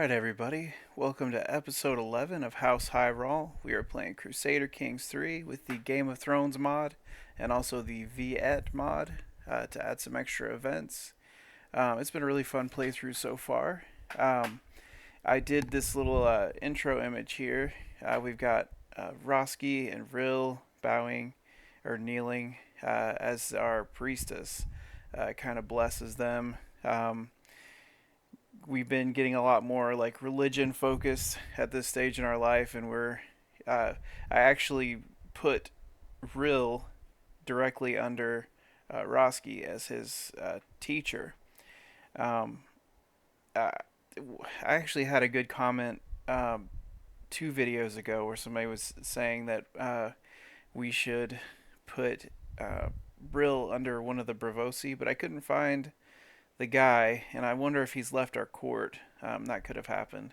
Alright, everybody. Welcome to episode 11 of House Heiral. We are playing Crusader Kings 3 with the Game of Thrones mod and also the VIET mod to add some extra events. It's been a really fun playthrough so far. Um, I did this little intro image here. We've got Roskii and Rill bowing or kneeling as our priestess. Kind of blesses them. We've been getting a lot more like religion focused at this stage in our life, and I actually put Rill directly under Roskii as his teacher. Um, I, I actually had a good comment 2 videos ago where somebody was saying that we should put Rill under one of the Bravosi, but I couldn't find the guy, and I wonder if he's left our court. That could have happened.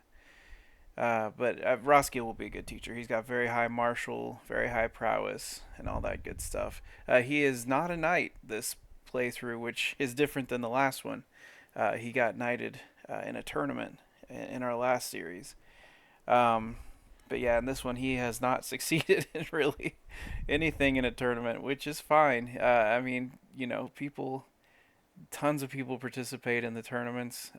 But Roskii will be a good teacher. He's got very high martial, very high prowess, and all that good stuff. He is not a knight this playthrough, which is different than the last one. He got knighted in a tournament in our last series. Um, but yeah, in this one, he has not succeeded in really anything in a tournament, which is fine. I mean, tons of people participate in the tournaments.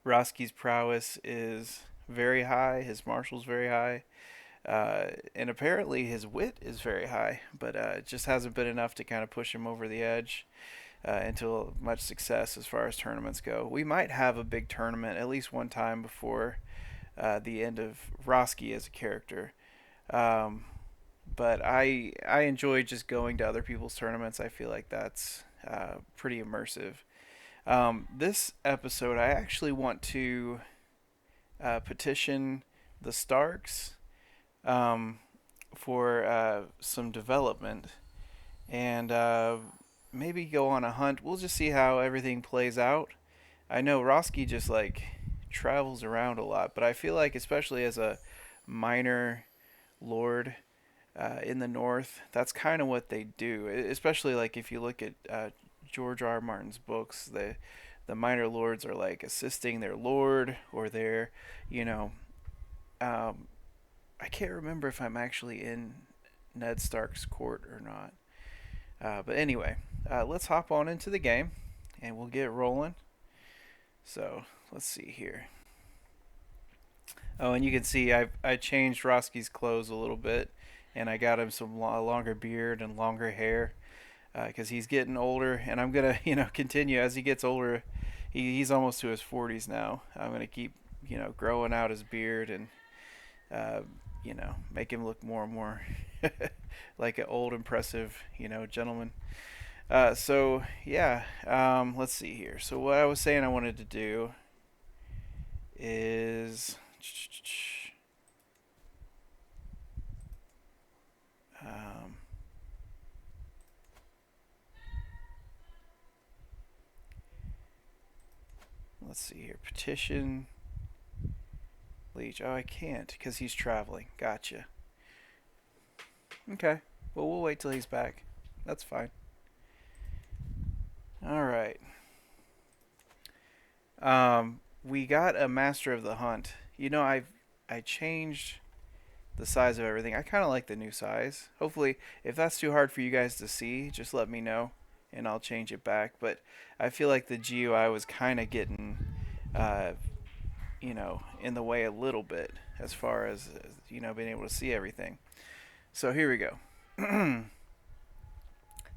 Roski's prowess is very high. His martial's very high. And apparently his wit is very high, but it just hasn't been enough to kind of push him over the edge into much success as far as tournaments go. We might have a big tournament at least one time before the end of Roskii as a character. Um, but I enjoy just going to other people's tournaments. I feel like that's pretty immersive. This episode, I actually want to petition the Starks um, for some development and maybe go on a hunt. We'll just see how everything plays out. I know Roskii just like travels around a lot, but I feel like, especially as a minor lord in the north, that's kind of what they do. Especially like if you look at George R. R. Martin's books, the minor lords are like assisting their lord, or they're, you know, um, I can't remember if I'm actually in Ned Stark's court or not. But anyway, let's hop on into the game, and we'll get rolling. So let's see here. Oh, and you can see I changed Roski's clothes a little bit, and I got him some longer beard and longer hair because he's getting older, and I'm gonna continue as he gets older. He's almost to his 40s now. I'm gonna keep growing out his beard and make him look more and more like an old impressive gentleman. So yeah, let's see here. So what I was saying I wanted to do is um, let's see here. Petition Leech. Oh, I can't because he's traveling. Gotcha. Okay. Well, we'll wait till he's back. That's fine. All right. We got a master of the hunt. I changed the size of everything. I kind of like the new size. Hopefully, if that's too hard for you guys to see, just let me know and I'll change it back. But I feel like the GUI was kind of getting, uh, in the way a little bit as far as being able to see everything. So here we go.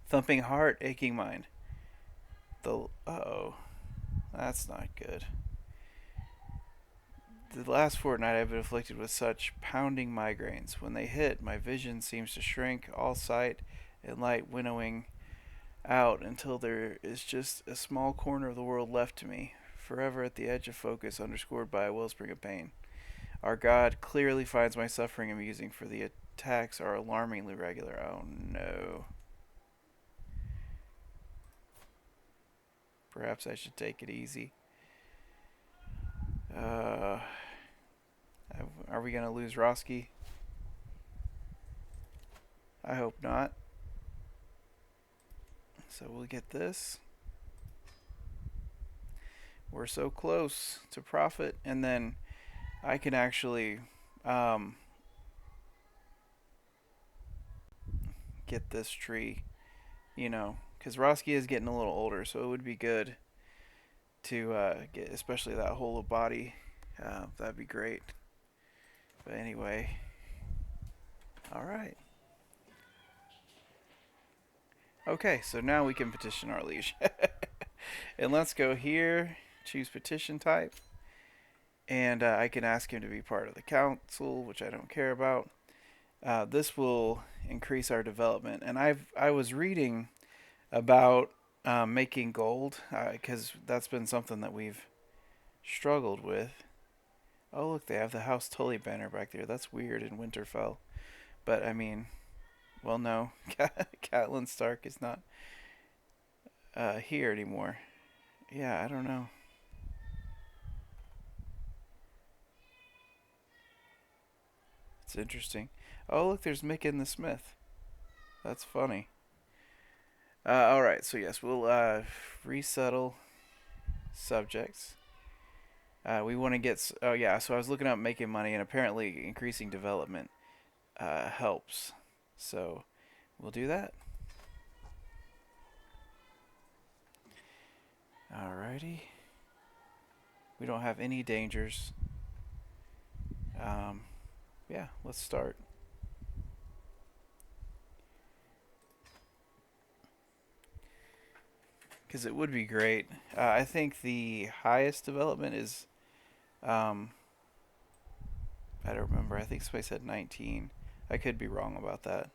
Thumping heart, aching mind. Oh, that's not good. The last fortnight I've been afflicted with such pounding migraines. When they hit, my vision seems to shrink, all sight and light winnowing out until there is just a small corner of the world left to me, forever at the edge of focus, underscored by a wellspring of pain. Our God clearly finds my suffering amusing, for the attacks are alarmingly regular. Oh no. Perhaps I should take it easy. Uh, are we gonna lose Roskii? I hope not. So we'll get this. We're so close to profit, and then I can actually um, get this tree, because Roskii is getting a little older, so it would be good to get, especially that whole of body. That'd be great. But anyway, all right. Okay, so now we can petition our liege. And let's go here, choose petition type, and I can ask him to be part of the council, which I don't care about. This will increase our development, and I was reading about making gold because that's been something that we've struggled with. Oh look, they have the House Tully banner back there. That's weird in Winterfell, but I mean, well, no, Catelyn Stark is not here anymore. Yeah, I don't know. It's interesting. Oh, look, there's Mick the Smith. That's funny. Alright, so yes, we'll resettle subjects. We want to get. Oh, yeah, so I was looking up making money, and apparently increasing development helps. So we'll do that. Alrighty. We don't have any dangers. Yeah, let's start. Because it would be great. I think the highest development is. Um, I don't remember. I think somebody said 19. I could be wrong about that.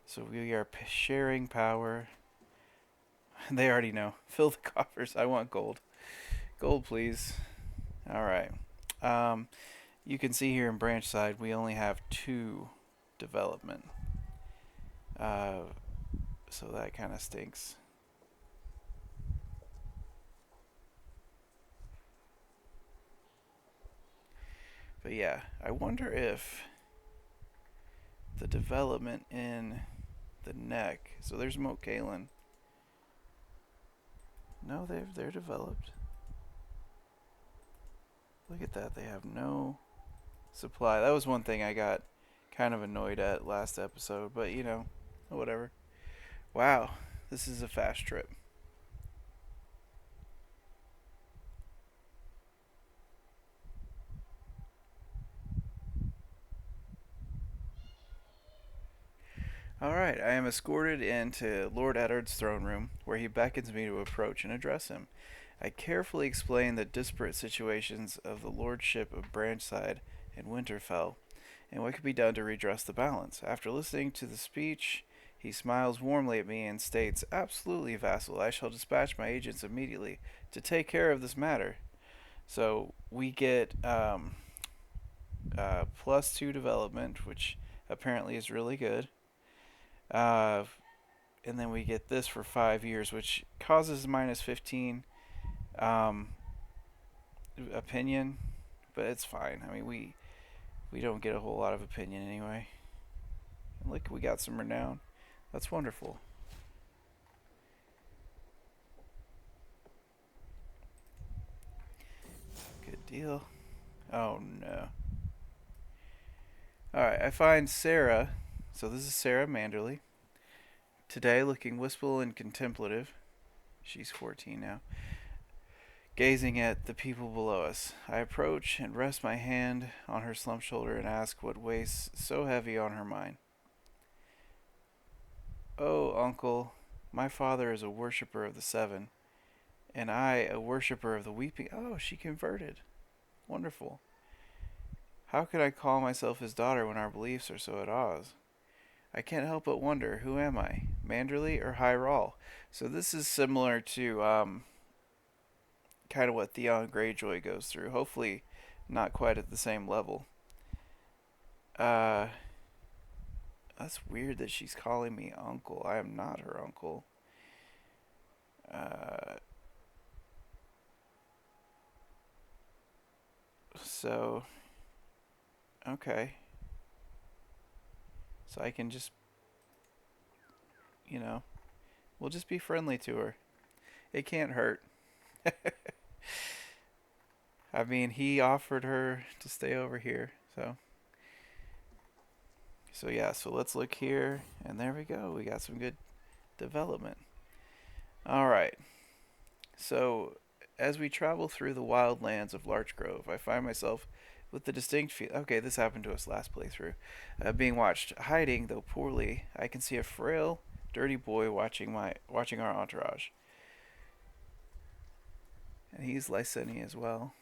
So we are sharing power. They already know. Fill the coffers. I want gold. Gold, please. All right. You can see here in branch side, we only have 2 development. So that kind of stinks. But yeah, I wonder if the development in the neck. So there's Moat Kalen. No, they're developed. Look at that. They have no supply. That was one thing I got kind of annoyed at last episode, but whatever. Wow, this is a fast trip. Alright, I am escorted into Lord Eddard's throne room, where he beckons me to approach and address him. I carefully explain the disparate situations of the lordship of Branchside and Winterfell, and what could be done to redress the balance. After listening to the speech, he smiles warmly at me and states, "Absolutely, vassal, I shall dispatch my agents immediately to take care of this matter." So we get +2 development, which apparently is really good. Uh, and then we get this for 5 years, which causes -15 um, opinion, but it's fine. I mean, we don't get a whole lot of opinion anyway. And look, we got some renown. That's wonderful. Good deal. Oh no. Alright, I find Sarra. So this is Sarra Manderly. Today, looking wistful and contemplative. She's 14 now. Gazing at the people below us. I approach and rest my hand on her slumped shoulder and ask what weighs so heavy on her mind. "Oh, uncle, my father is a worshipper of the Seven, and I a worshipper of the Weeping." Oh, she converted. Wonderful. "How could I call myself his daughter when our beliefs are so at odds? I can't help but wonder, who am I, Manderly or Heiral?" So this is similar to kind of what Theon Greyjoy goes through. Hopefully, not quite at the same level. Uh, that's weird that she's calling me uncle. I am not her uncle. Uh, so, okay. So I can just, we'll just be friendly to her. It can't hurt. I mean, he offered her to stay over here. So yeah, so let's look here, and there we go. We got some good development. All right. So as we travel through the wild lands of Larch Grove, I find myself with the distinct feel. Okay, this happened to us last playthrough. Being watched, hiding though poorly, I can see a frail, dirty boy watching our entourage, and he's Lyseni as well.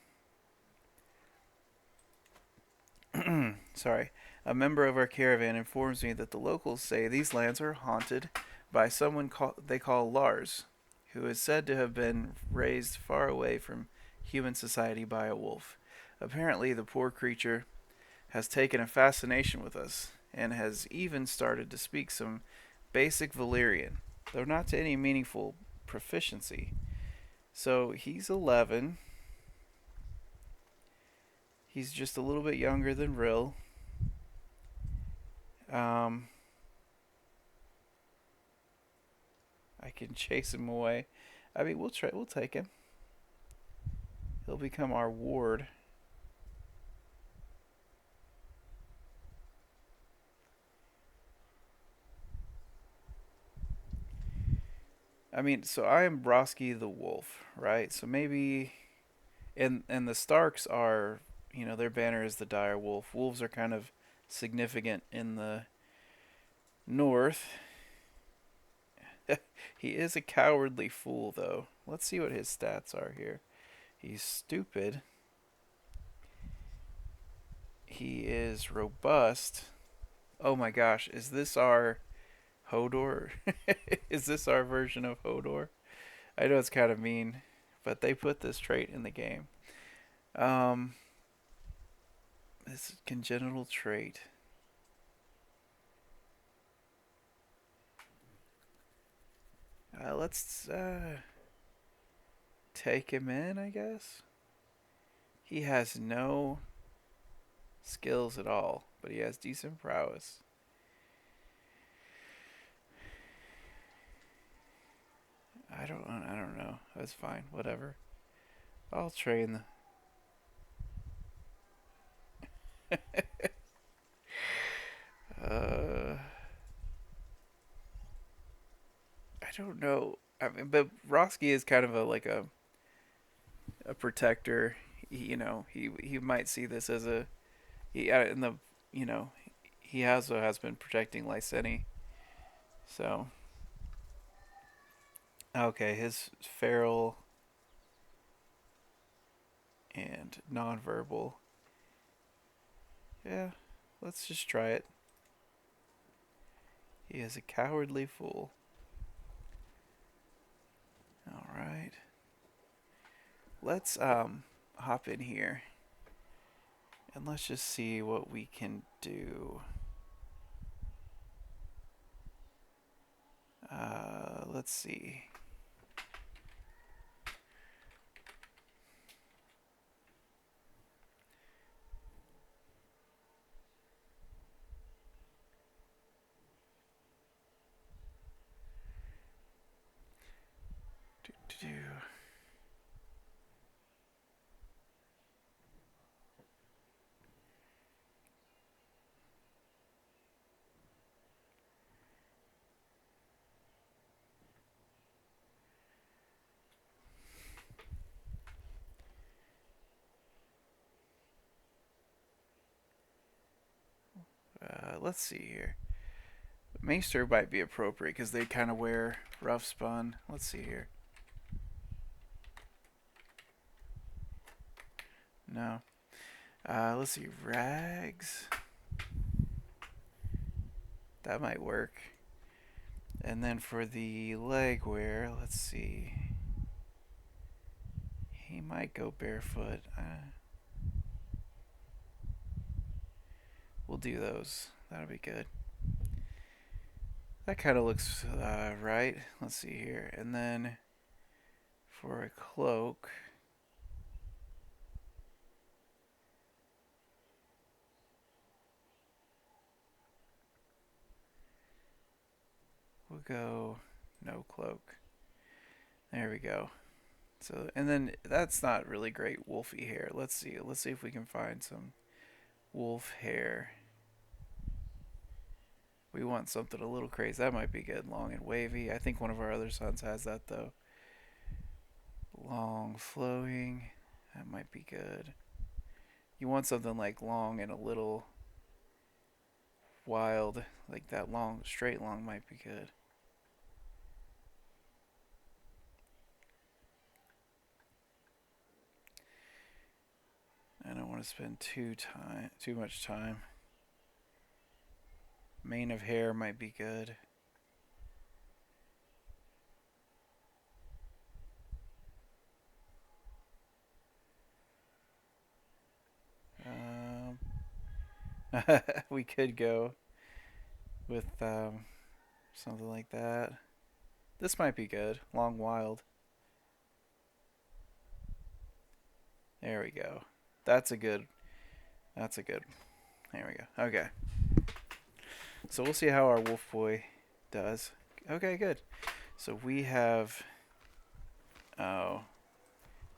Sorry. A member of our caravan informs me that the locals say these lands are haunted by someone they call Lars, who is said to have been raised far away from human society by a wolf. Apparently, the poor creature has taken a fascination with us and has even started to speak some basic Valyrian, though not to any meaningful proficiency. So he's 11. He's just a little bit younger than Rill. Um, I can chase him away. I mean, we'll try. We'll take him. He'll become our ward. I mean, so I am Roskii the wolf, right? So maybe, and the Starks are, their banner is the dire wolf. Wolves are kind of significant in the north. He is a cowardly fool, though. Let's see what his stats are here. He's stupid. He is robust. Oh my gosh, is this our Hodor? Is this our version of Hodor? I know it's kind of mean, but they put this trait in the game. Um, this congenital trait. Let's take him in, I guess. He has no skills at all, but he has decent prowess. I don't know. That's fine. Whatever. I'll train the. uh, I don't know. I mean, but Roskii is kind of a protector. He might see this as a he in the you know he also has been protecting Lyseni. So okay, his feral and nonverbal. Yeah, let's just try it. He is a cowardly fool. All right. Let's hop in here and let's just see what we can do. Let's see. Do. Let's see here. Maester might be appropriate because they kind of wear rough spun. Let's see here. No. Let's see. Rags. That might work. And then for the leg wear, let's see. He might go barefoot. We'll do those. That'll be good. That kind of looks right. Let's see here. And then for a cloak, we'll go no cloak. There we go. So, and then that's not really great wolfy hair. Let's see. Let's see if we can find some wolf hair. We want something a little crazy. That might be good. Long and wavy. I think one of our other sons has that though. Long, flowing. That might be good. You want something like long and a little wild. Like that long, straight long might be good. I don't want to spend too much time. Mane of hair might be good. We could go with something like that. This might be good. Long wild. There we go. That's a good. That's a good. There we go. Okay. So we'll see how our wolf boy does. Okay, good. So we have. Oh,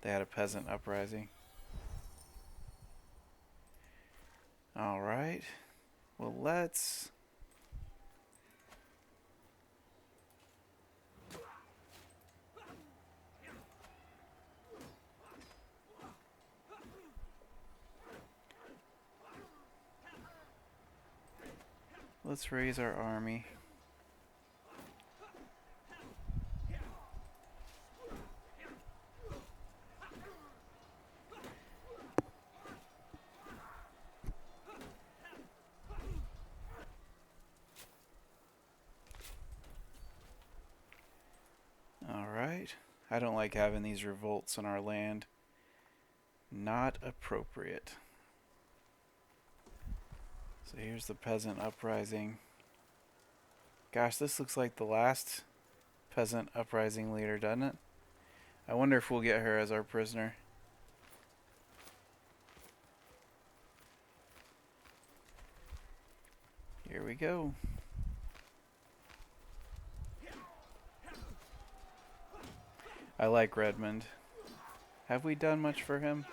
they had a peasant uprising. All right. Well, let's. Let's raise our army. Alright. I don't like having these revolts on our land. Not appropriate. So here's the peasant uprising. Gosh, this looks like the last peasant uprising leader, doesn't it? I wonder if we'll get her as our prisoner. Here we go. I like Redmond. Have we done much for him?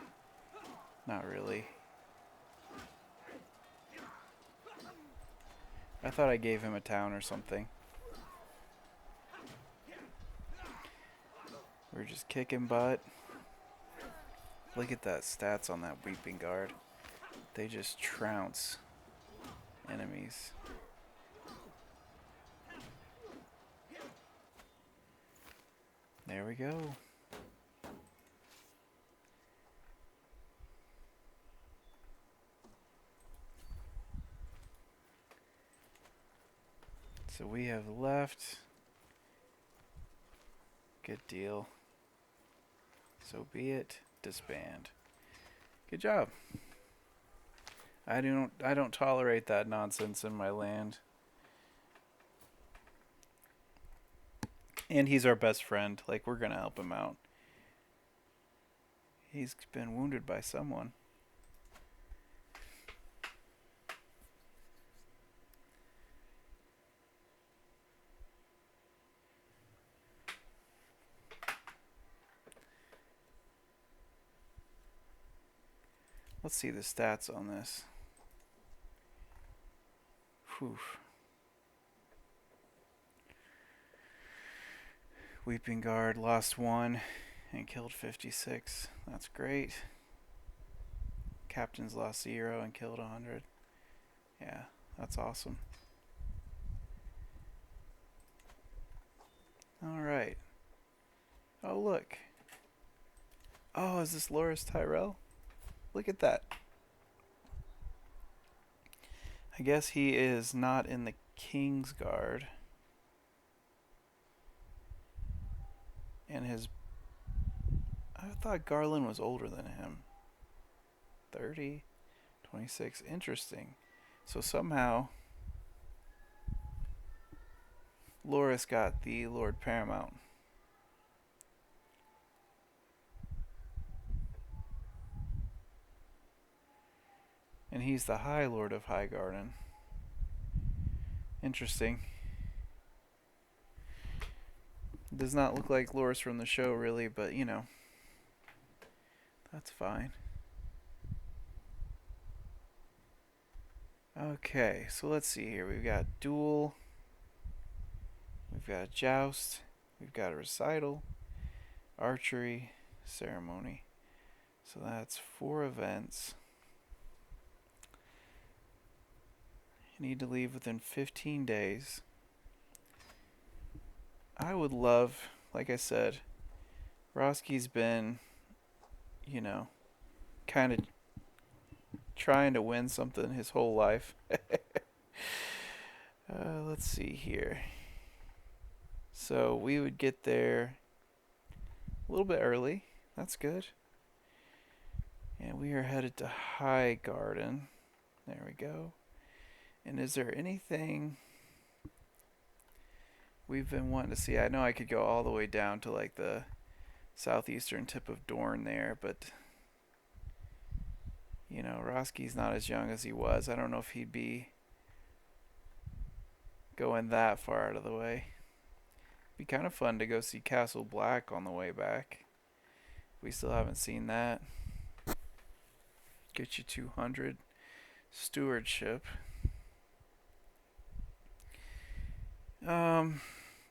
Not really. I thought I gave him a town or something. We're just kicking butt. Look at that stats on that Weeping Guard. They just trounce enemies. There we go. So we have left. Good deal. So be it. Disband. Good job. I don't tolerate that nonsense in my land. And he's our best friend. Like, we're gonna help him out. He's been wounded by someone. Let's see the stats on this. Whew. Weeping Guard lost 1 and killed 56. That's great. Captains lost 0 and killed 100. Yeah, that's awesome. Alright. Oh, look. Oh, is this Loras Tyrell? Look at that. I guess he is not in the King's Guard. And his... I thought Garland was older than him. 30, 26. Interesting. So somehow Loras got the Lord Paramount. And he's the High Lord of Highgarden. Interesting. Does not look like Loras from the show, really, but you know. That's fine. Okay, so let's see here. We've got duel. We've got a joust. We've got a recital. Archery. Ceremony. So that's 4 events. You need to leave within 15 days. I would love, like I said, Roskii's been, you know, kind of trying to win something his whole life. Let's see here. So we would get there a little bit early. That's good. And we are headed to Highgarden. There we go. And is there anything we've been wanting to see? I know I could go all the way down to like the southeastern tip of Dorne there, but you know, Roskii's not as young as he was. I don't know if he'd be going that far out of the way. Be kind of fun to go see Castle Black on the way back. We still haven't seen that. Get you 200 stewardship.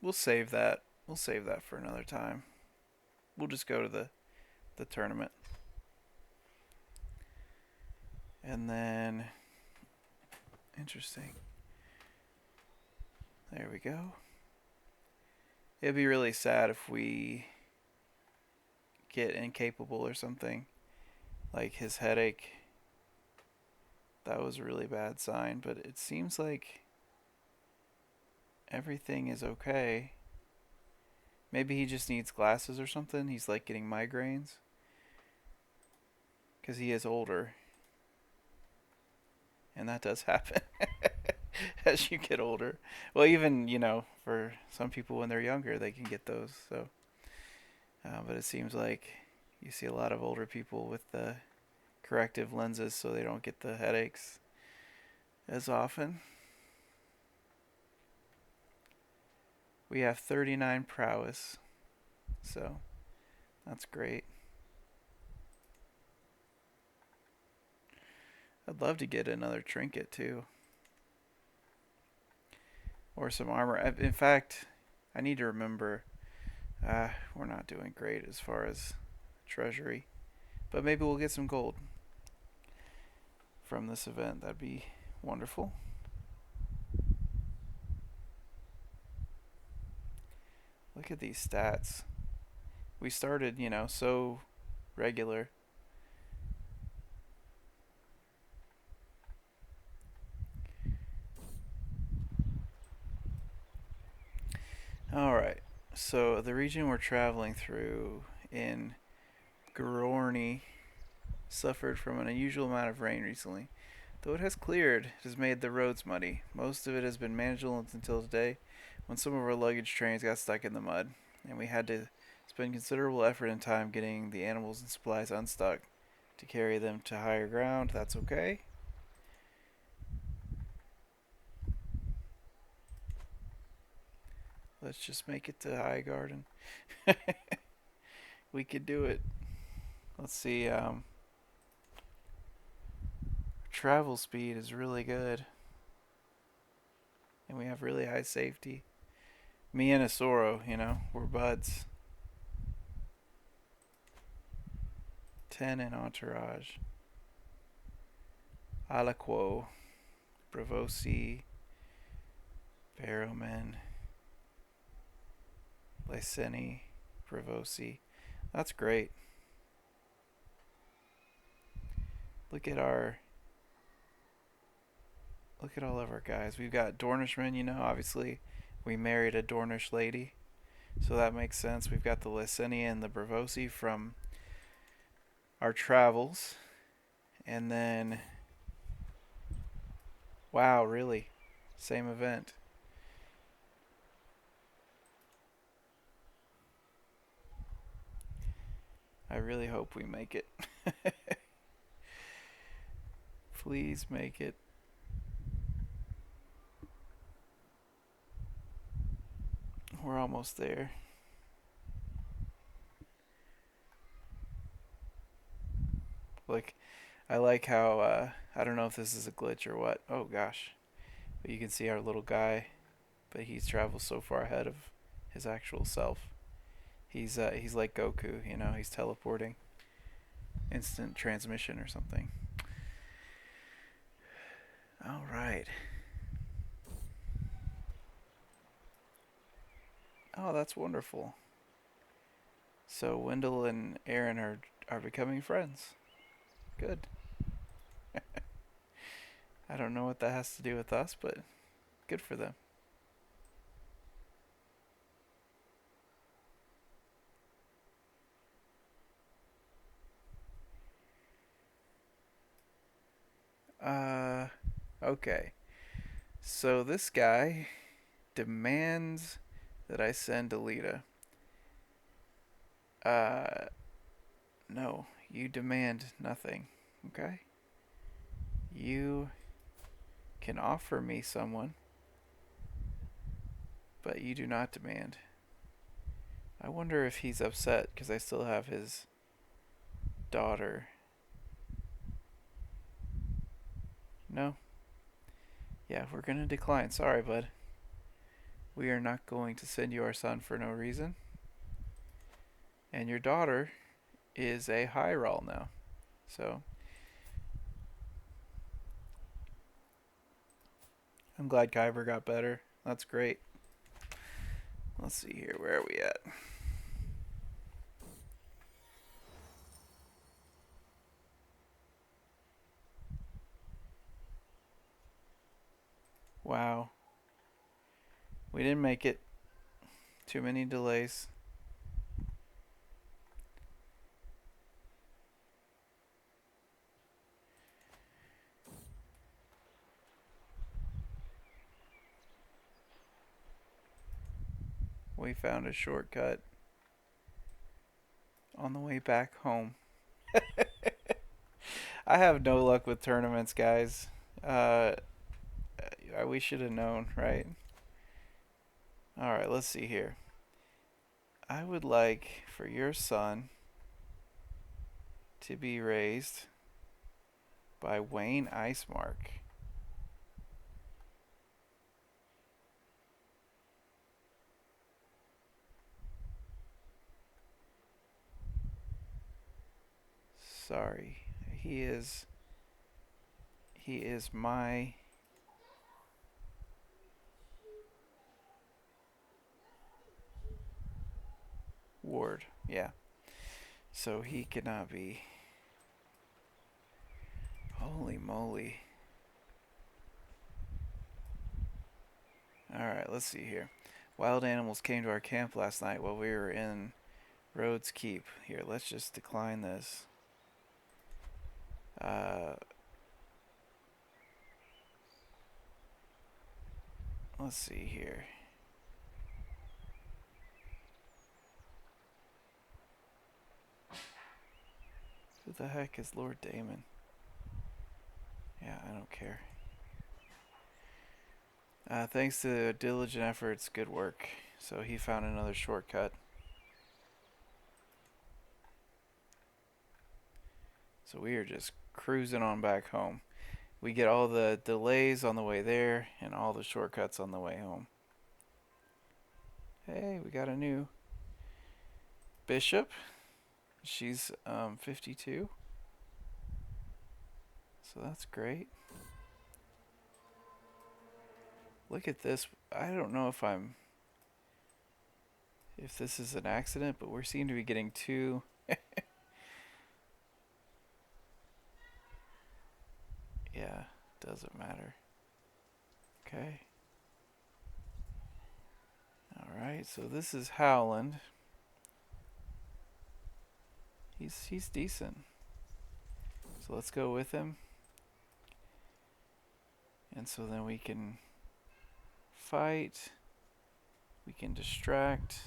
We'll save that. We'll save that for another time. We'll just go to the tournament. And then interesting. There we go. It'd be really sad if we get incapable or something. Like his headache. That was a really bad sign, but it seems like everything is okay. Maybe he just needs glasses or something. He's like getting migraines. Because he is older. And that does happen as you get older. Well, even, you know, for some people when they're younger, they can get those. So, but it seems like you see a lot of older people with the corrective lenses so they don't get the headaches as often. We have 39 prowess, so that's great. I'd love to get another trinket too, or some armor. In fact, I need to remember we're not doing great as far as treasury, but maybe we'll get some gold from this event. That'd be wonderful. Look at these stats. We started, you know, so regular. Alright, so the region we're traveling through in Gororni suffered from an unusual amount of rain recently. Though it has cleared, it has made the roads muddy. Most of it has been manageable until today, when some of our luggage trains got stuck in the mud, and we had to spend considerable effort and time getting the animals and supplies unstuck to carry them to higher ground. That's okay. Let's just make it to Highgarden. We could do it. Let's see. Travel speed is really good. And we have really high safety. Me and Asoro, you know, we're buds. 10 in entourage. Alaquo. Bravosi. Barrowman. Lyseni. Bravosi. That's great. Look at all of our guys. We've got Dornishmen, you know, obviously we married a Dornish lady, so that makes sense. We've got the Lyseni and the Bravosi from our travels. And then, wow, really? Same event. I really hope we make it. Please make it. We're almost there. Like, I like how, I don't know if this is a glitch or what. Oh gosh. But you can see our little guy, but he's traveled so far ahead of his actual self. He's like Goku, you know, he's teleporting. Instant transmission or something. Alright. Oh, that's wonderful. So Wendell and Aaron are becoming friends. Good. I don't know what that has to do with us, but good for them. Uh, okay. So this guy demands that I send Alita. Uh, no, you demand nothing. Okay? You can offer me someone, but you do not demand. I wonder if he's upset because I still have his daughter. No? Yeah, we're gonna decline. Sorry, bud. We are not going to send you our son for no reason. And your daughter is a Heiral now. So, I'm glad Kyber got better. That's great. Let's see here. Where are we at? Wow. We didn't make it. Too many delays. We found a shortcut on the way back home. I have no luck with tournaments, guys. Uh, we should have known, right? Alright, let's see here. I would like for your son to be raised by Wayne Icemark. Sorry. He is my ward. Yeah. So he cannot be. Holy moly. Alright, let's see here. Wild animals came to our camp last night while we were in Rhodes Keep. Here, let's just decline this. Let's see here. Who the heck is Lord Damon? Yeah, I don't care. Thanks to diligent efforts, good work. So he found another shortcut. So we are just cruising on back home. We get all the delays on the way there and all the shortcuts on the way home. Hey, we got a new bishop. She's 52. So that's great. Look at this. I don't know if this is an accident, but we seem to be getting two. Yeah, doesn't matter. Okay. Alright, so this is Howland. He's decent. So let's go with him. And so then we can fight. We can distract.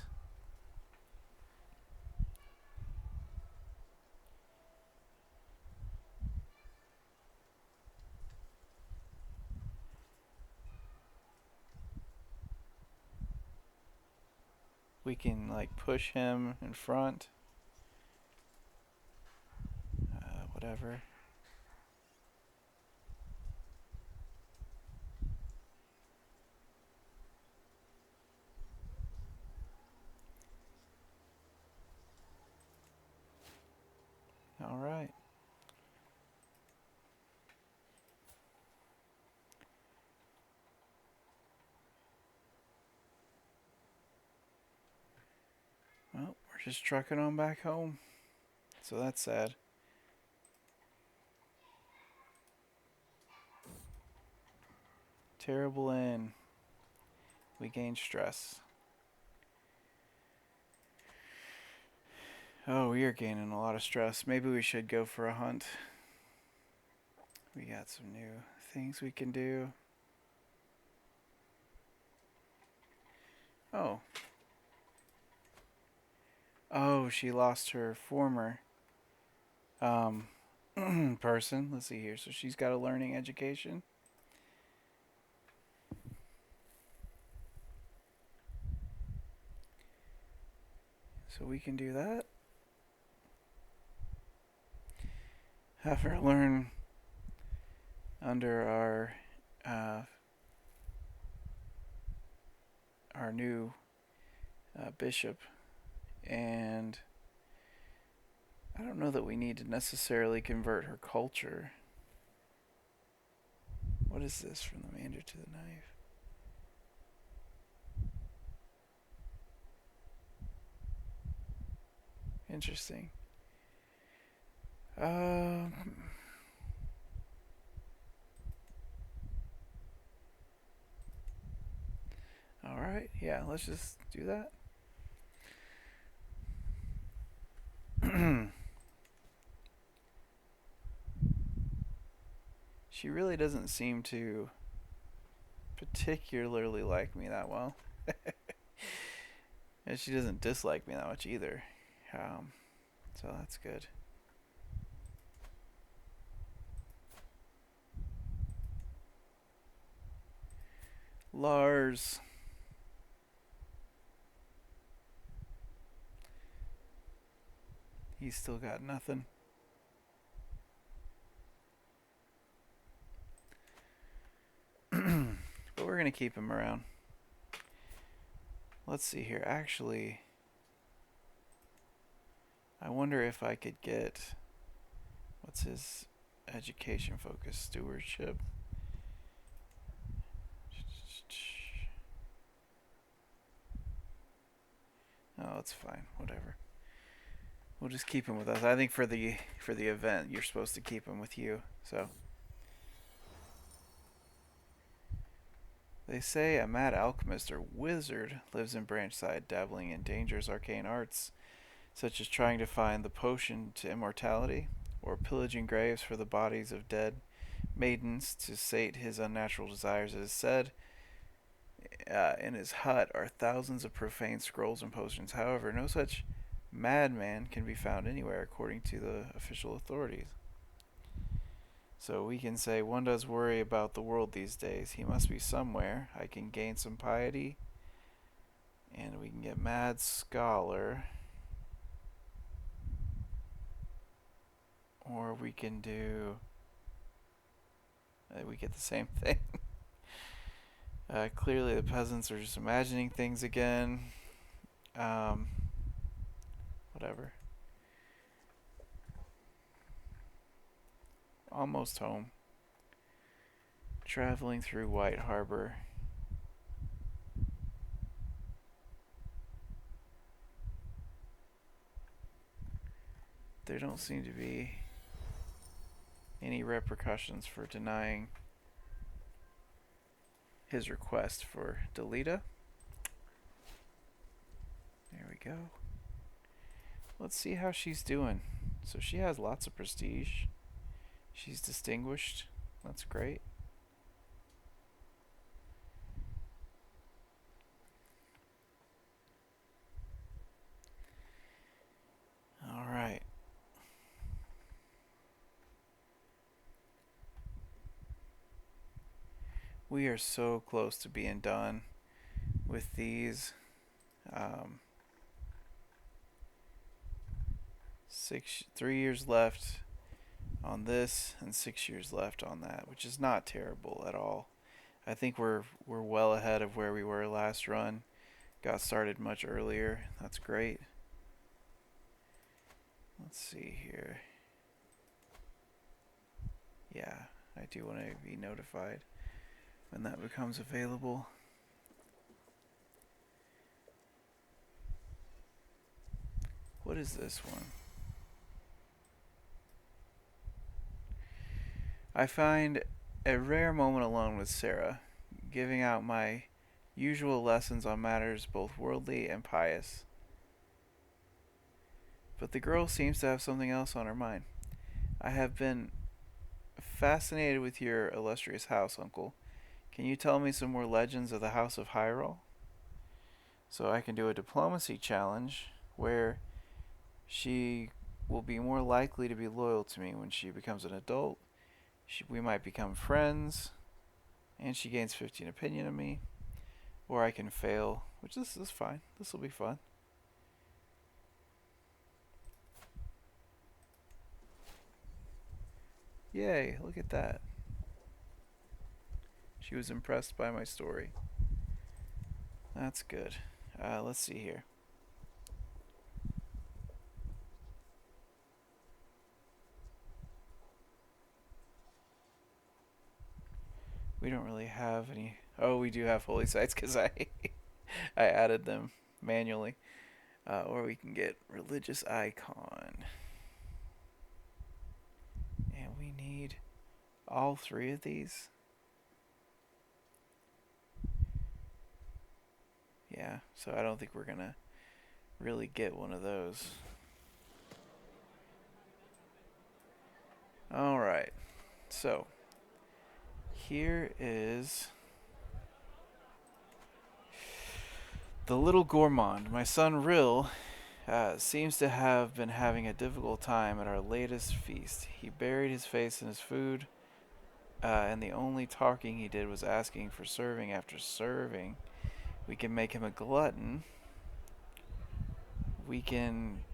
We can like push him in front. What whatever. All right. Well, we're just trucking on back home. So that's sad. Terrible end. We gain stress. Oh, we are gaining a lot of stress. Maybe we should go for a hunt. We got some new things we can do. Oh. Oh, she lost her former person. Let's see here. So she's got a learning education. So we can do that. Have her learn under our new bishop, and I don't know that we need to necessarily convert her culture. What is this? From the mander to the knife. Interesting. Alright, yeah, let's just do that. She really doesn't seem to particularly like me that well. And she doesn't dislike me that much either. So that's good. Lars. He's still got nothing. But we're going to keep him around. Let's see here. Actually, I wonder if I could get... What's his education focus? Stewardship. Oh, it's fine. Whatever. We'll just keep him with us. I think for the event, you're supposed to keep him with you. So they say a mad alchemist or wizard lives in Branchside, dabbling in dangerous arcane arts, such as trying to find the potion to immortality, or pillaging graves for the bodies of dead maidens to sate his unnatural desires. It is said in his hut are thousands of profane scrolls and potions. However, no such madman can be found anywhere, according to the official authorities. So we can say, one does worry about the world these days. He must be somewhere. I can gain some piety. And we can get Mad Scholar. Or we can do... we get the same thing. Clearly the peasants are just imagining things again. Whatever. Almost home. Traveling through White Harbor. There don't seem to be any repercussions for denying his request for Delita. There we go. Let's see how she's doing. So she has lots of prestige. She's distinguished. That's great. All right. We are so close to being done with these. 3 years left on this and 6 years left on that, which is not terrible at all. I think we're well ahead of where we were last run. Got started much earlier. That's great. Let's see here. Yeah, I do want to be notified when that becomes available. What is this one? I find a rare moment alone with Sarra, giving out my usual lessons on matters both worldly and pious. But the girl seems to have something else on her mind. I have been fascinated with your illustrious house, Uncle. Can you tell me some more legends of the House of Heiral? So I can do a diplomacy challenge where she will be more likely to be loyal to me when she becomes an adult. We might become friends, and she gains 15 opinion of me. Or I can fail, which this is fine. This will be fun. Yay, look at that. She was impressed by my story. That's good. Let's see here. We don't really have any. Oh, we do have holy sites because I I added them manually. Or we can get religious icon. And we need all three of these. Yeah, so I don't think we're gonna really get one of those. Alright, so here is the little gourmand. My son Rill seems to have been having a difficult time at our latest feast. He buried his face in his food, and the only talking he did was asking for serving after serving. We can make him a glutton. We can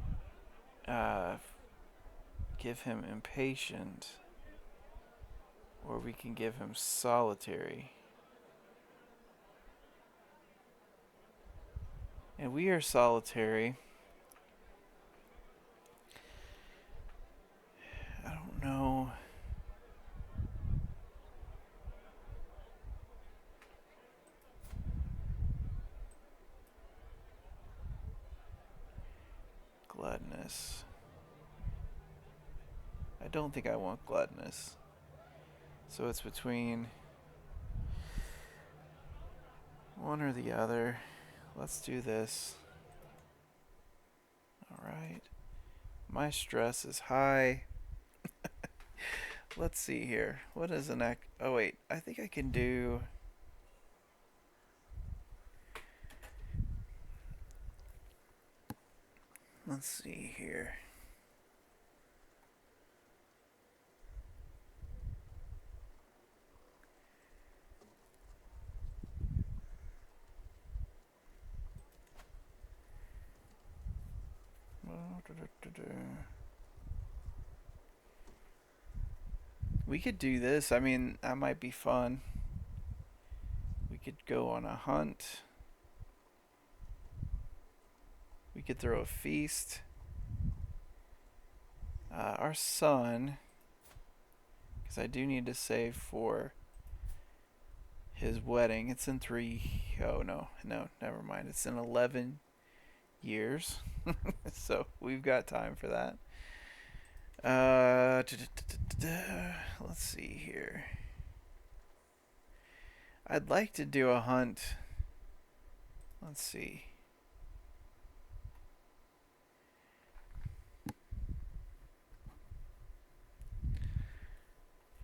give him impatient, or we can give him solitary. And we are solitary. I don't know. Gluttonous. I don't think I want gluttonous. So it's between one or the other. Let's do this. Alright. My stress is high. Let's see here. What is an act? Oh, wait. I think I can do. Let's see here. We could do this. I mean, that might be fun. We could go on a hunt. We could throw a feast. Our son, because I do need to save for his wedding. It's in 3. Oh, no, never mind. It's in 11 years. So we've got time for that. Let's see here. I'd like to do a hunt. Let's see.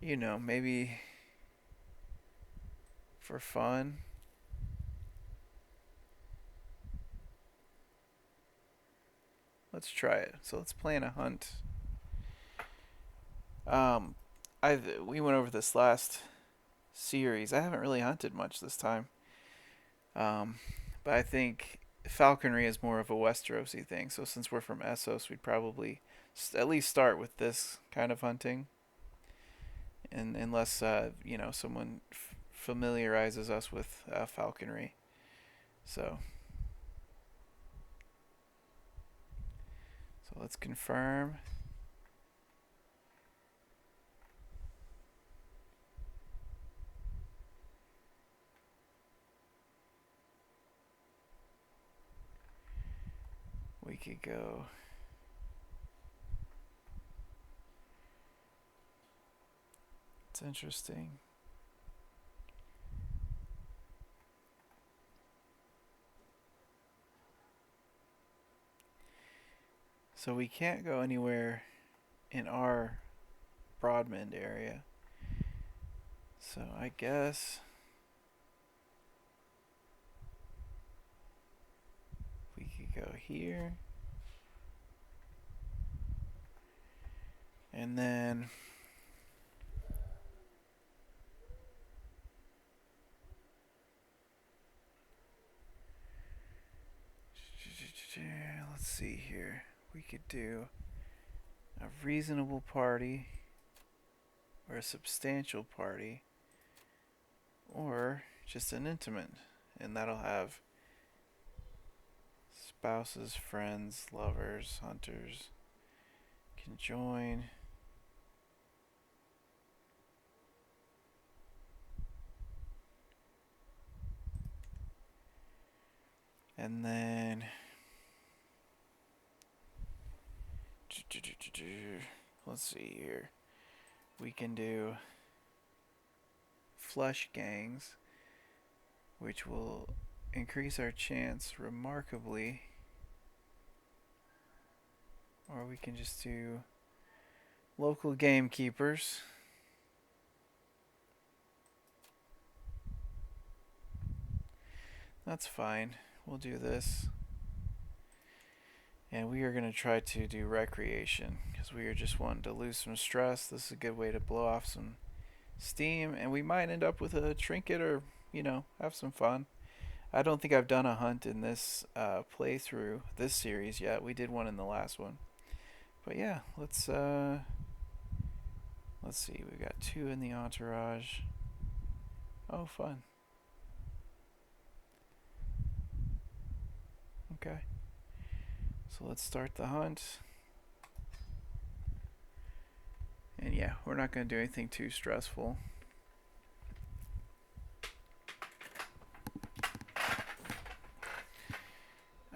You know, maybe for fun. Let's try it. So let's plan a hunt. We went over this last series. I haven't really hunted much this time. But I think falconry is more of a Westerosi thing. So since we're from Essos, we'd probably at least start with this kind of hunting. and unless you know, someone familiarizes us with falconry. So let's confirm. We could go. It's interesting. So we can't go anywhere in our Broadmond area. So I guess we could go here. And then let's see here. We could do a reasonable party or a substantial party or just an intimate, and that'll have spouses, friends, lovers, hunters can join. And then let's see here. We can do flush gangs, which will increase our chance remarkably. Or we can just do local gamekeepers. That's fine. We'll do this. And we are going to try to do recreation because we are just wanting to lose some stress. This is a good way to blow off some steam, and we might end up with a trinket or, you know, have some fun. I don't think I've done a hunt in this playthrough, this series yet. We did one in the last one. But yeah, let's see. We got 2 in the entourage. Oh, fun. Okay. So let's start the hunt. And yeah, we're not going to do anything too stressful.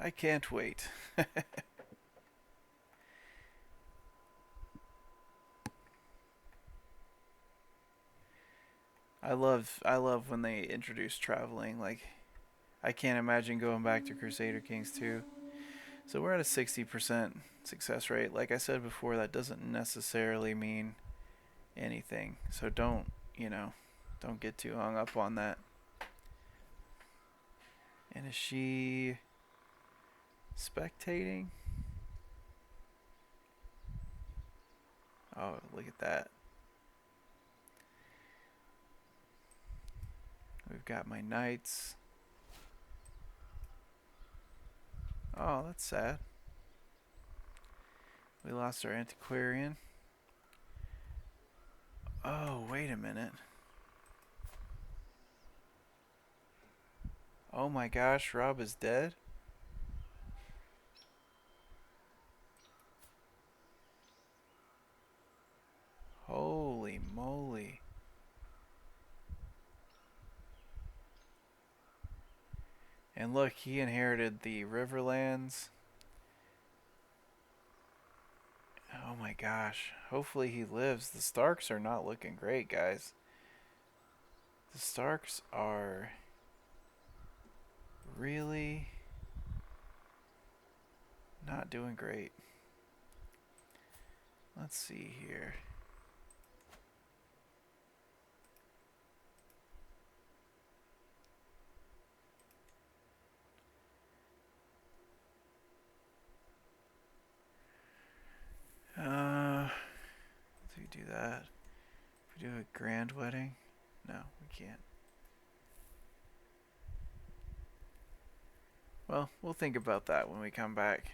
I can't wait. I love when they introduce traveling. Like, I can't imagine going back to Crusader Kings 2. So we're at a 60% success rate. Like I said before, that doesn't necessarily mean anything. So don't, you know, don't get too hung up on that. And is she spectating? Oh, look at that. We've got my knights. Oh, that's sad. We lost our antiquarian. Oh, wait a minute. Oh my gosh, Rob is dead? Holy moly. And look, he inherited the Riverlands. Oh my gosh. Hopefully he lives. The Starks are not looking great, guys. The Starks are really not doing great. Let's see here. Do we do that? If we do a grand wedding? No, we can't. Well, we'll think about that when we come back.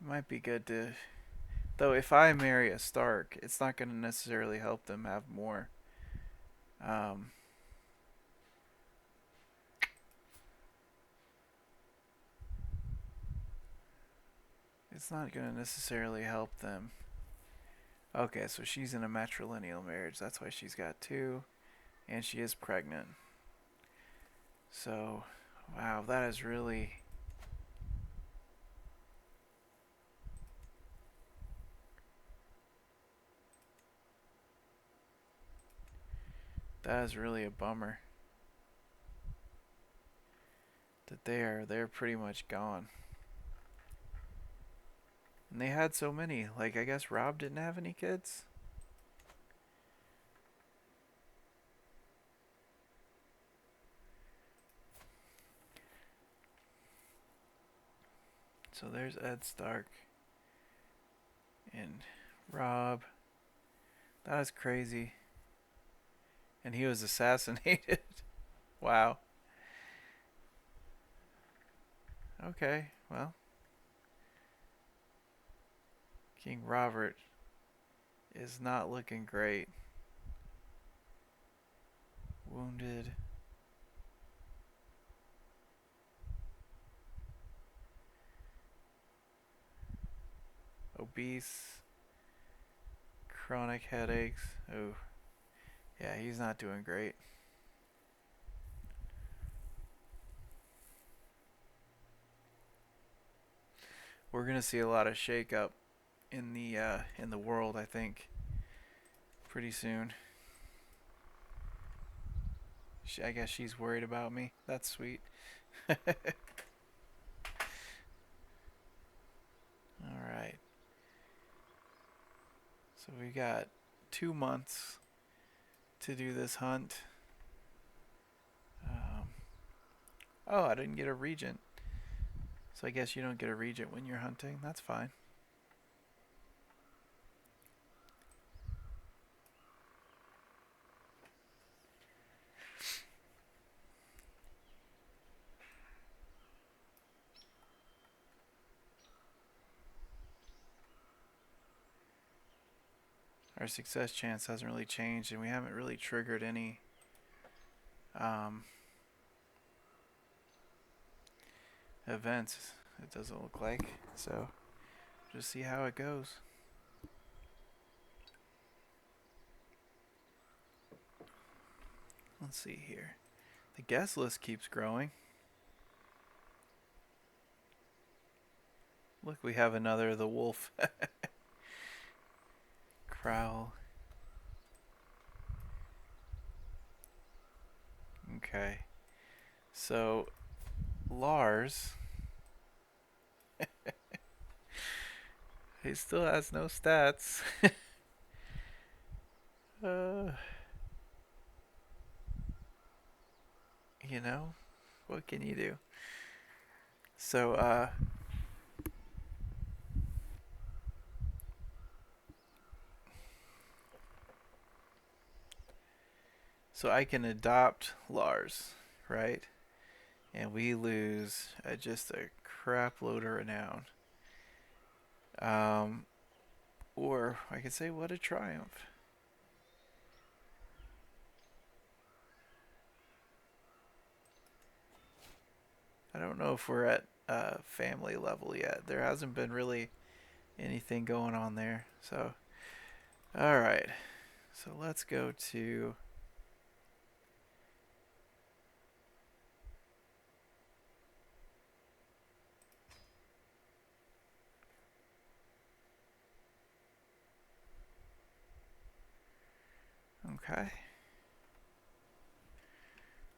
It might be good to Though if I marry a Stark, it's not going to necessarily help them have more. Um, it's not going to necessarily help them. Okay, so she's in a matrilineal marriage. That's why she's got two, and she is pregnant. So, wow, that is really. That is really a bummer. That they're pretty much gone. And they had so many. Like, I guess Rob didn't have any kids. So there's Ed Stark and Rob. That is crazy. And he was assassinated. Wow. Okay, well. King Robert is not looking great. Wounded. Obese. Chronic headaches. Oh, yeah, he's not doing great. We're gonna see a lot of shakeup in the world, I think, pretty soon. I guess she's worried about me. That's sweet. All right. So we got 2 months to do this hunt. Oh, I didn't get a regent. So I guess you don't get a regent when you're hunting. That's fine. Our success chance hasn't really changed, and we haven't really triggered any events, it doesn't look like. So just see how it goes. Let's see here. The guest list keeps growing. Look, we have another the wolf. Crowl. Okay. So Lars, he still has no stats. uh, you know, what can you do? So so I can adopt Lars, right? And we lose just a crap load of renown. Or I could say, what a triumph. I don't know if we're at family level yet. There hasn't been really anything going on there. So, all right. So let's go to. Okay.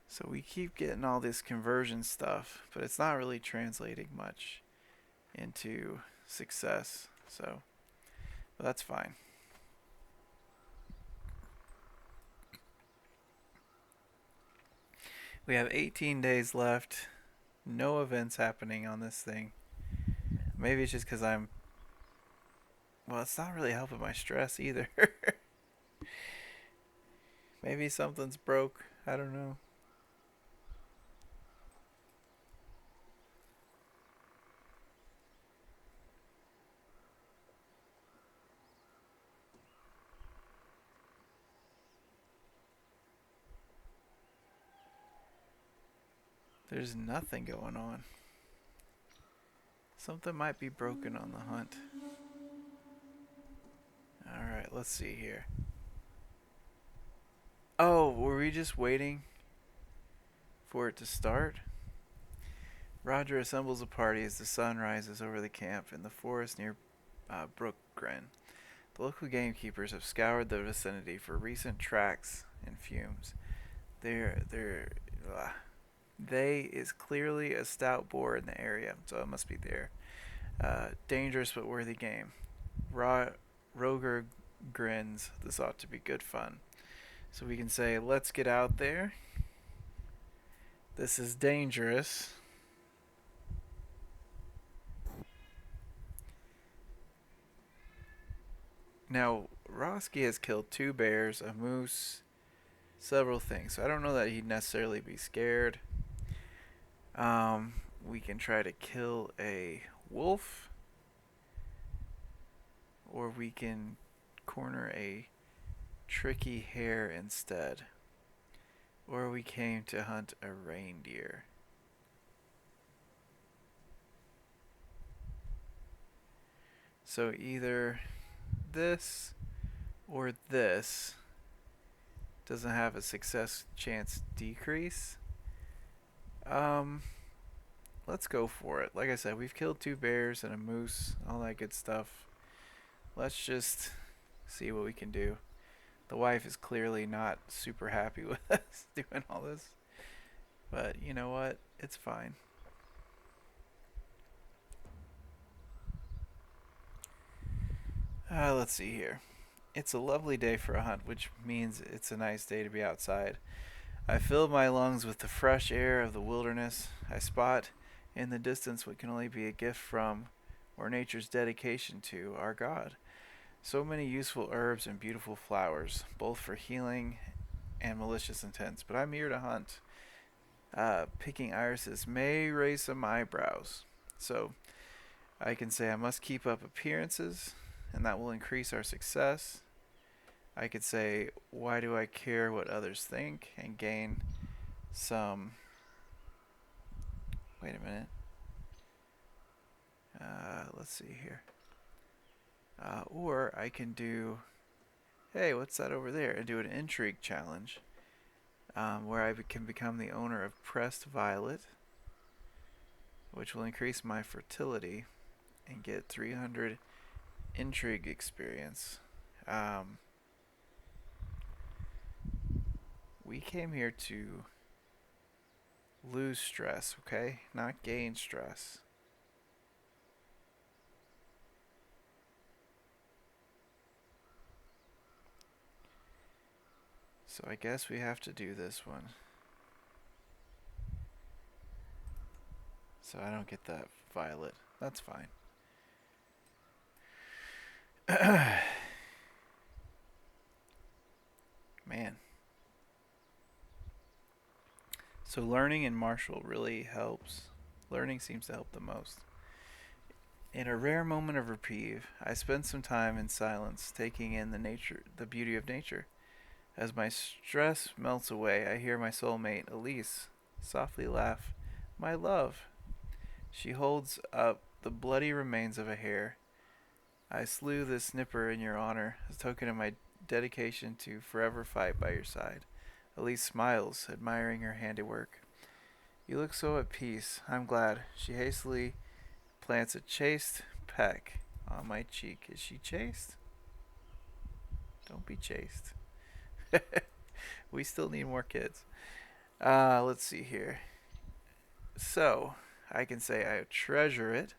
So we keep getting all this conversion stuff, but it's not really translating much into success. So, but that's fine. We have 18 days left. No events happening on this thing. Maybe it's just because I'm. Well, it's not really helping my stress either. Maybe something's broke. I don't know. There's nothing going on. Something might be broken on the hunt. Alright, let's see here. Oh, were we just waiting for it to start? Roger assembles a party as the sun rises over the camp in the forest near Brookgren. The local gamekeepers have scoured the vicinity for recent tracks and fumes. They is clearly a stout boar in the area, so it must be there. Dangerous but worthy game. Roger grins. This ought to be good fun. So we can say, let's get out there. This is dangerous. Now, Roskii has killed 2 bears, a moose, several things. So I don't know that he'd necessarily be scared. We can try to kill a wolf, or we can corner a tricky hare instead. Or we came to hunt a reindeer. So either this or this doesn't have a success chance decrease. Let's go for it. Like I said, we've killed 2 bears and a moose, all that good stuff. Let's just see what we can do. The wife is clearly not super happy with us doing all this. But you know what? It's fine. Let's see here. It's a lovely day for a hunt, which means it's a nice day to be outside. I fill my lungs with the fresh air of the wilderness. I spot in the distance what can only be a gift from, or nature's dedication to, our God. So many useful herbs and beautiful flowers, both for healing and malicious intents. But I'm here to hunt. Picking irises may raise some eyebrows. So I can say I must keep up appearances, and that will increase our success. I could say, why do I care what others think, and gain some. Wait a minute. Let's see here. Or I can do, hey, what's that over there? And do an intrigue challenge, where I can become the owner of pressed violet, which will increase my fertility and get 300 intrigue experience. We came here to lose stress, okay? Not gain stress. So I guess we have to do this one. So I don't get that violet. That's fine. Man. So learning in martial really helps. Learning seems to help the most. In a rare moment of reprieve, I spend some time in silence, taking in the beauty of nature. As my stress melts away, I hear my soulmate, Alyse, softly laugh. My love. She holds up the bloody remains of a hare. I slew this snipper in your honor, as a token of my dedication to forever fight by your side. Alyse smiles, admiring her handiwork. You look so at peace. I'm glad. She hastily plants a chaste peck on my cheek. Is she chaste? Don't be chaste. We still need more kids. Let's see here. So, I can say I treasure it.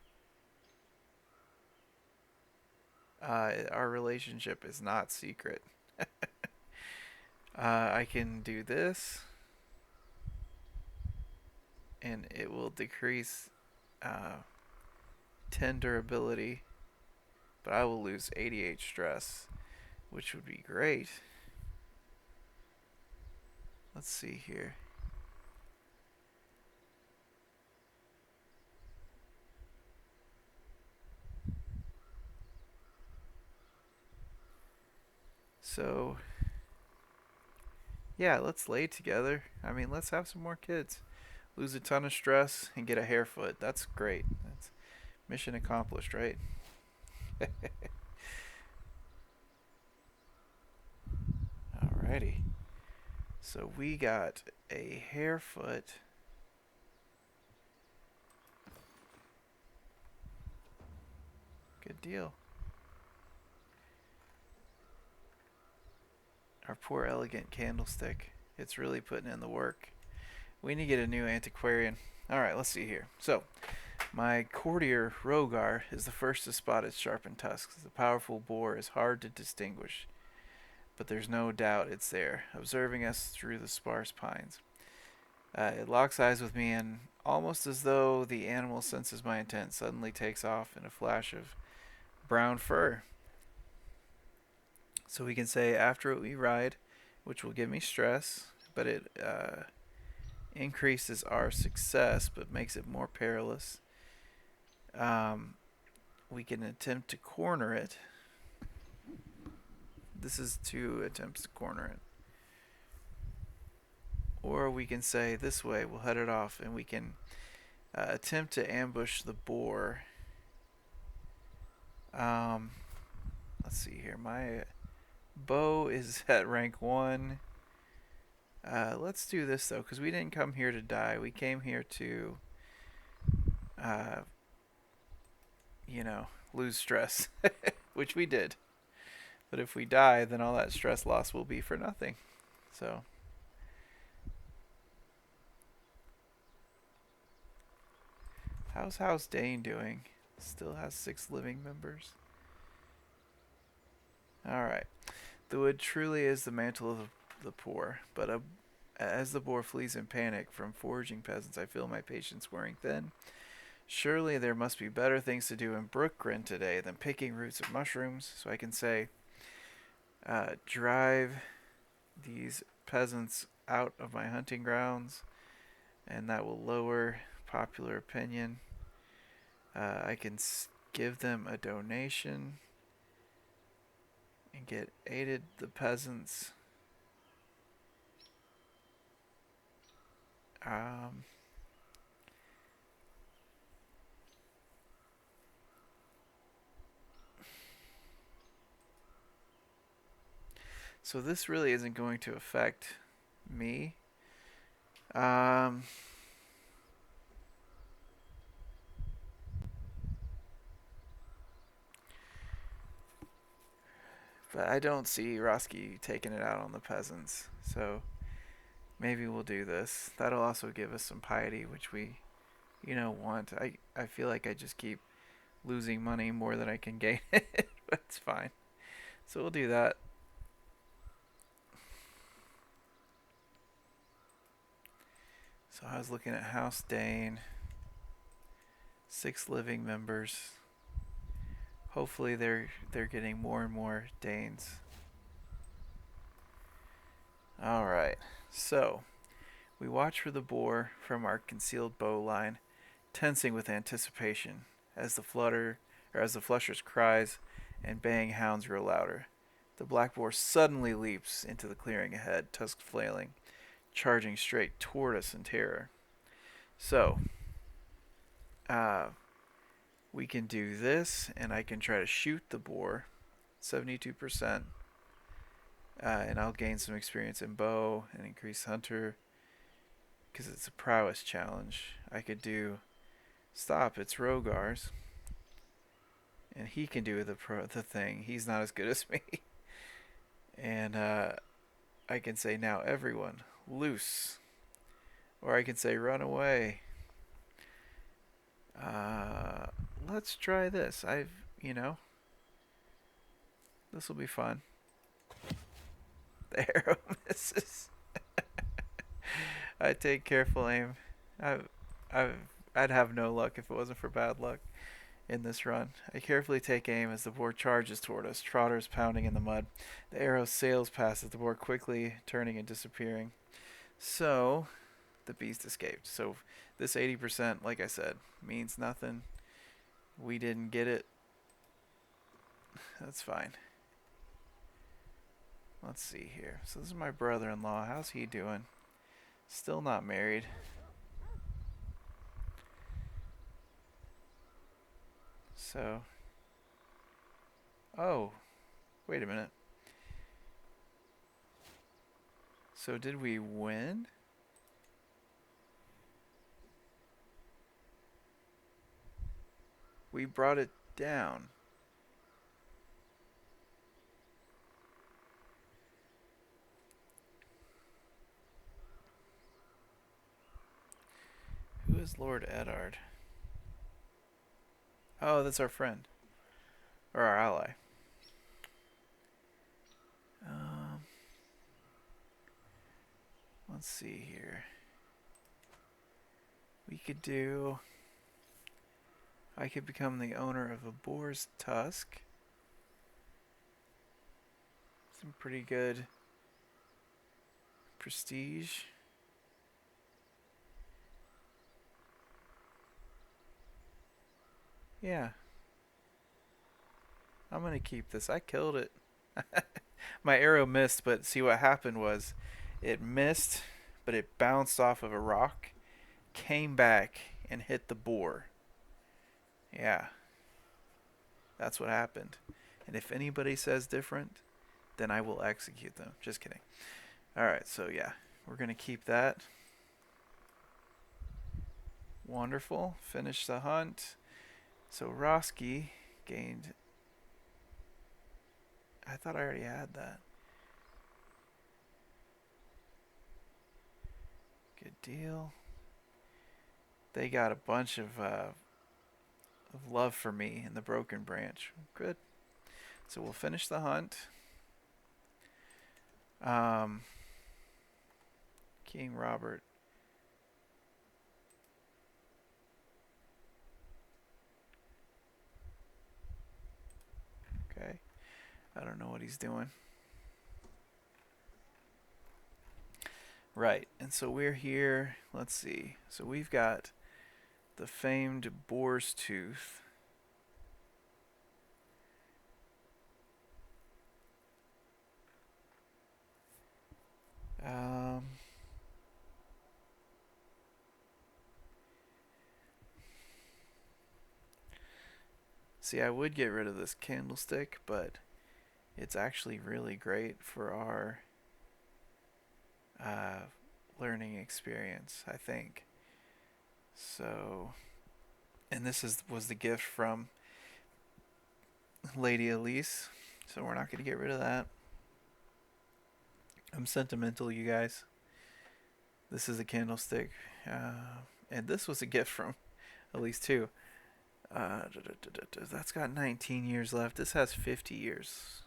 Our relationship is not secret. I can do this, and it will decrease 10 durability, but I will lose 88 stress, which would be great. Let's see here. So, yeah, let's lay together. I mean, let's have some more kids. lose a ton of stress, and get a hair foot. That's great. That's mission accomplished, right? Alrighty. So we got a hair foot. Good deal. Our poor elegant candlestick. It's really putting in the work. We need to get a new antiquarian. Alright, let's see here. So, my courtier Rogar is the first to spot its sharpened tusks. The powerful boar is hard to distinguish, but there's no doubt it's there, observing us through the sparse pines. It locks eyes with me, and almost as though the animal senses my intent, suddenly takes off in a flash of brown fur. So we can say after we ride, which will give me stress, but it increases our success, but makes it more perilous. We can attempt to corner it. This is 2 attempts to corner it. Or we can say this way, we'll head it off, and we can attempt to ambush the boar. Let's see here. My bow is at rank 1. Let's do this, though, because we didn't come here to die. We came here to, lose stress, which we did. But if we die, then all that stress loss will be for nothing. So, how's House Dane doing? Still has 6 living members. Alright. The wood truly is the mantle of the poor, but as the boar flees in panic from foraging peasants, I feel my patience wearing thin. Surely there must be better things to do in Brookgrin today than picking roots of mushrooms, so I can say, drive these peasants out of my hunting grounds, and that will lower popular opinion. I can give them a donation and get aided the peasants. So this really isn't going to affect me. But I don't see Roskii taking it out on the peasants. So maybe we'll do this. That'll also give us some piety, which we, want. I feel like I just keep losing money more than I can gain it. But it's fine. So we'll do that. So I was looking at House Dane. 6 living members. Hopefully they're getting more and more Danes. Alright. So we watch for the boar from our concealed bow line, tensing with anticipation as the flusher's cries and baying hounds grow louder. The black boar suddenly leaps into the clearing ahead, tusks flailing, charging straight toward us in terror. So, we can do this, and I can try to shoot the boar, 72%, and I'll gain some experience in bow and increase hunter, because it's a prowess challenge. I could do stop, it's Rogar's, and he can do the thing. He's not as good as me. And I can say now everyone loose, or I can say run away. Let's try this. This will be fun. The arrow misses. I take careful aim. I'd have no luck if it wasn't for bad luck in this run. I carefully take aim as the boar charges toward us, trotters pounding in the mud. The arrow sails past the boar, quickly turning and disappearing. So, the beast escaped. So, this 80%, like I said, means nothing. We didn't get it. That's fine. Let's see here. So, this is my brother-in-law. How's he doing? Still not married. So, oh, wait a minute. So did we win? We brought it down. Who is Lord Eddard? Oh, that's our friend. Or our ally. Um, let's see here. We could do... I could become the owner of a boar's tusk. Some pretty good prestige. Yeah. I'm going to keep this. I killed it. My arrow missed, but see what happened was it missed, but it bounced off of a rock, came back, and hit the boar. Yeah. That's what happened. And if anybody says different, then I will execute them. Just kidding. Alright, so yeah. We're going to keep that. Wonderful. Finish the hunt. So Roskii gained... I thought I already had that. Good deal. They got a bunch of love for me in the Broken Branch. Good. So we'll finish the hunt. King Robert. Okay. I don't know what he's doing. Right. And so we're here. Let's see. So we've got the famed boar's tooth. See, I would get rid of this candlestick, but it's actually really great for our learning experience, I think. So, and this was the gift from Lady Alyse, so we're not going to get rid of that. I'm sentimental, you guys. This is a candlestick, and this was a gift from Alyse too. That's got 19 years left. This has 50 years.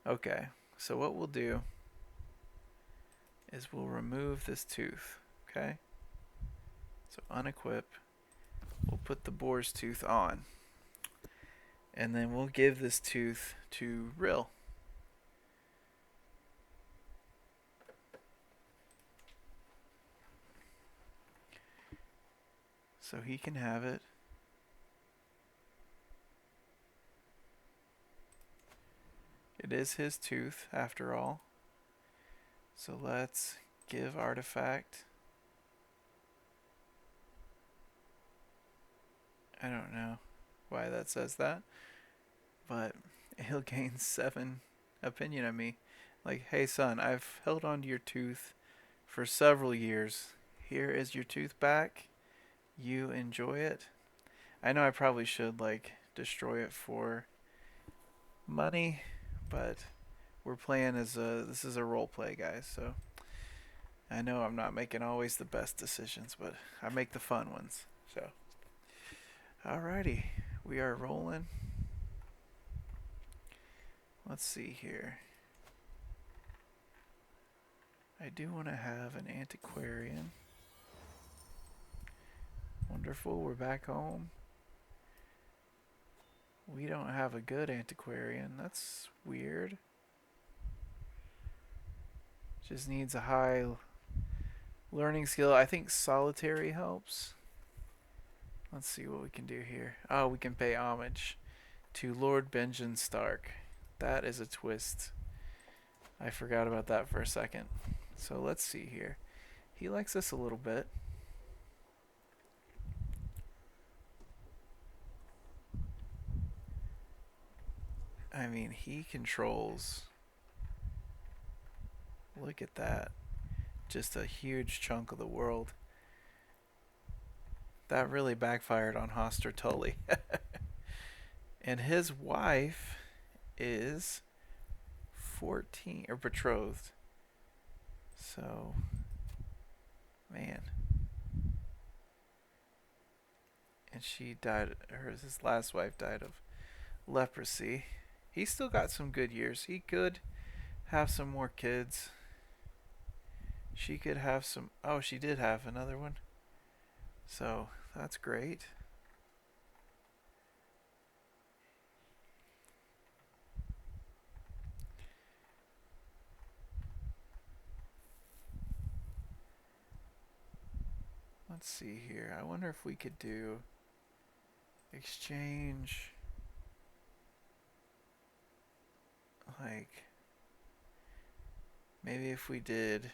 Okay, so what we'll do is we'll remove this tooth, okay? So unequip. We'll put the boar's tooth on. And then we'll give this tooth to Rill. So he can have it. It is his tooth, after all. So let's give artifact. I don't know why that says that, but he'll gain 7 opinion on me. Like, hey son, I've held on to your tooth for several years. Here is your tooth back. You enjoy it. I know I probably should, like, destroy it for money, but we're playing as this is a role play, guys, so I know I'm not making always the best decisions, but I make the fun ones. So alrighty, we are rolling. Let's see here. I do want to have an antiquarian. Wonderful, we're back home. We don't have a good antiquarian. That's weird. Just needs a high learning skill. I think solitary helps. Let's see what we can do here. Oh, we can pay homage to Lord Benjen Stark. That is a twist. I forgot about that for a second. So let's see here. He likes us a little bit. I mean, he controls. Look at that. Just a huge chunk of the world. That really backfired on Hoster Tully. And his wife is 14 or betrothed. So, man. And she died, his last wife died of leprosy. He still got some good years. He could have some more kids. She could have some. Oh, she did have another one. So, that's great. Let's see here. I wonder if we could do exchange, like, maybe if we did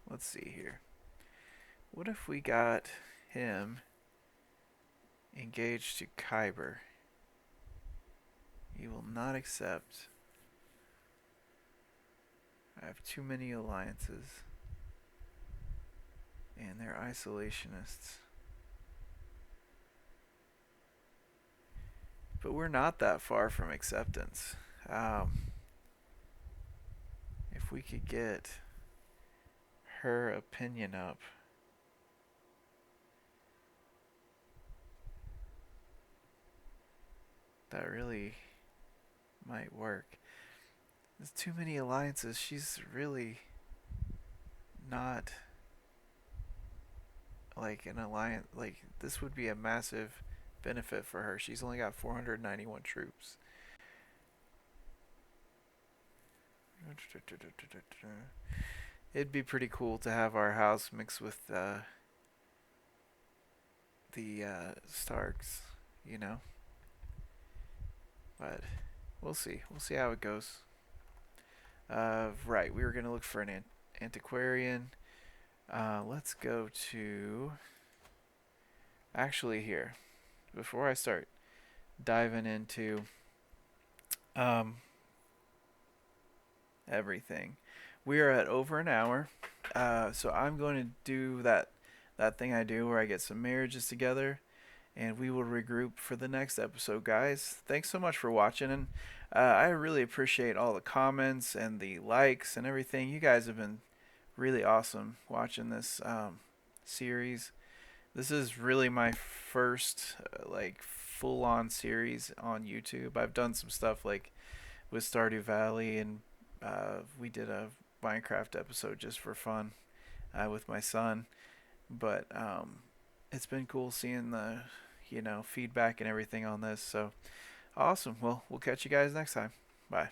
let's see here. What if we got him engaged to Kyber? He will not accept. I have too many alliances. And they're isolationists. But we're not that far from acceptance. If we could get her opinion up. That really might work. There's too many alliances. She's really not like an alliance. Like, this would be a massive benefit for her. She's only got 491 troops. It'd be pretty cool to have our house mixed with the Starks, you know. But we'll see. We'll see how it goes. Right, we were gonna look for an antiquarian. Let's go to. Actually, here, before I start diving into everything, we are at over an hour. So I'm going to do that thing I do where I get some marriages together, and we will regroup for the next episode, guys. Thanks so much for watching, and I really appreciate all the comments and the likes and everything. You guys have been really awesome watching this series. This is really my first like full-on series on YouTube. I've done some stuff like with Stardew Valley, and we did a Minecraft episode just for fun with my son. But it's been cool seeing the feedback and everything on this. So awesome. Well, we'll catch you guys next time. Bye.